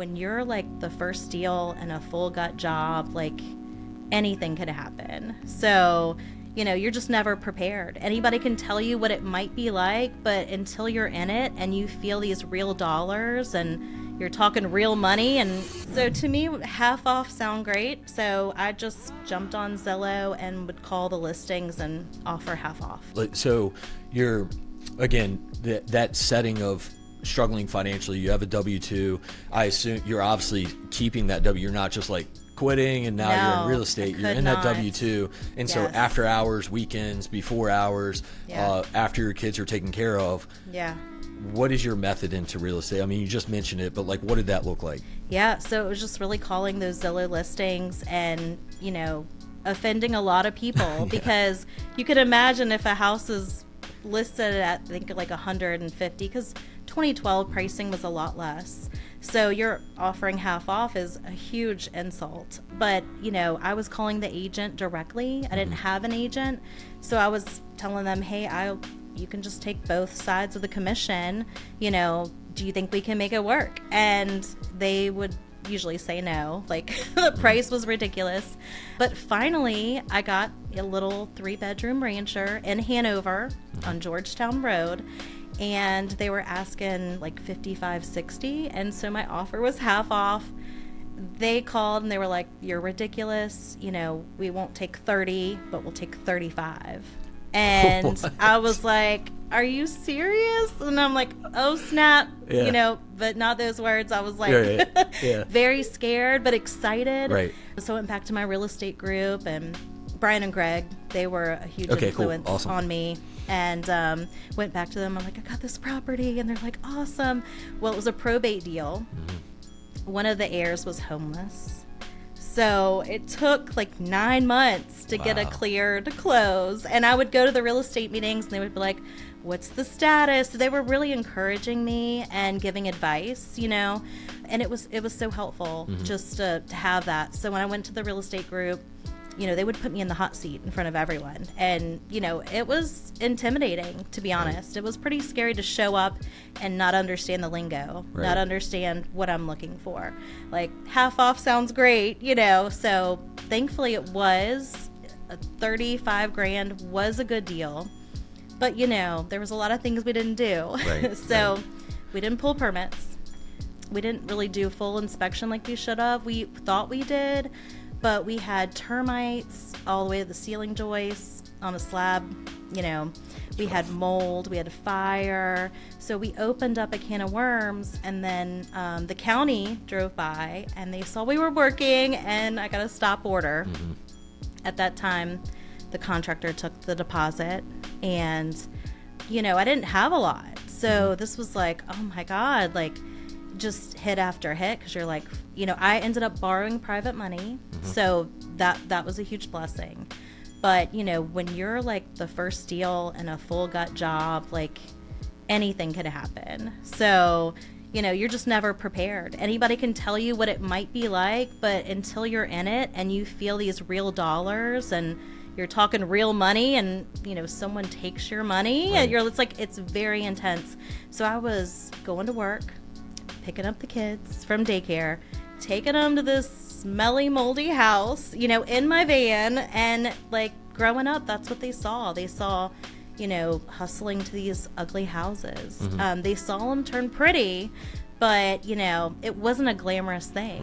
when you're like the first deal in a full gut job, like anything could happen. So, you're just never prepared. Anybody can tell you what it might be like, but until you're in it and you feel these real dollars and you're talking real money. And so to me, half off sound great. So I just jumped on Zillow and would call the listings and offer half off. So you're, again, that setting of struggling financially, you have a W-2. I assume you're obviously keeping that W. You're not just like quitting and now you're in real estate. You're in that W-2. And so after hours, weekends, before hours, after your kids are taken care of. Yeah. What is your method into real estate? I mean, you just mentioned it, but like, what did that look like? Yeah. So it was just really calling those Zillow listings and, offending a lot of people because you could imagine if a house is listed at, I think, like 150, because 2012 pricing was a lot less. So you're offering half off is a huge insult. But, I was calling the agent directly. I didn't have an agent. So I was telling them, hey, you can just take both sides of the commission. Do you think we can make it work? And they would usually say no. Like, the price was ridiculous. But finally, I got a little 3-bedroom rancher in Hanover on Georgetown Road. And they were asking like 55, 60. And so my offer was half off. They called and they were like, you're ridiculous. We won't take 30, but we'll take 35. And I was like, are you serious? And I'm like, oh, snap. But not those words. I was like, very scared, but excited. Right. So I went back to my real estate group, and Brian and Greg, they were a huge influence on me. And went back to them. I'm like, I got this property. And they're like, awesome. Well, it was a probate deal. One of the heirs was homeless. So it took like 9 months to get a clear to close. And I would go to the real estate meetings and they would be like, what's the status? So they were really encouraging me and giving advice, and it was so helpful just to have that. So when I went to the real estate group, they would put me in the hot seat in front of everyone. And, it was intimidating, to be honest. It was pretty scary to show up and not understand the lingo, not understand what I'm looking for. Like, half off sounds great, So thankfully it was. $35,000 was a good deal. But, there was a lot of things we didn't do. So we didn't pull permits. We didn't really do full inspection like we should have. We thought we did. But we had termites all the way to the ceiling joists on a slab. We had mold, we had fire. So we opened up a can of worms, and then the county drove by and they saw we were working, and I got a stop order. At that time, the contractor took the deposit, and, I didn't have a lot. So this was like, oh my God, like, just hit after hit, because you're like, I ended up borrowing private money. So that was a huge blessing. But, when you're like the first deal in a full gut job, like anything could happen. So, you're just never prepared. Anybody can tell you what it might be like, but until you're in it and you feel these real dollars and you're talking real money and, someone takes your money and it's very intense. So I was going to work, picking up the kids from daycare, taking them to this smelly, moldy house, in my van. And like, growing up, that's what they saw. They saw, hustling to these ugly houses. They saw them turn pretty, but, it wasn't a glamorous thing,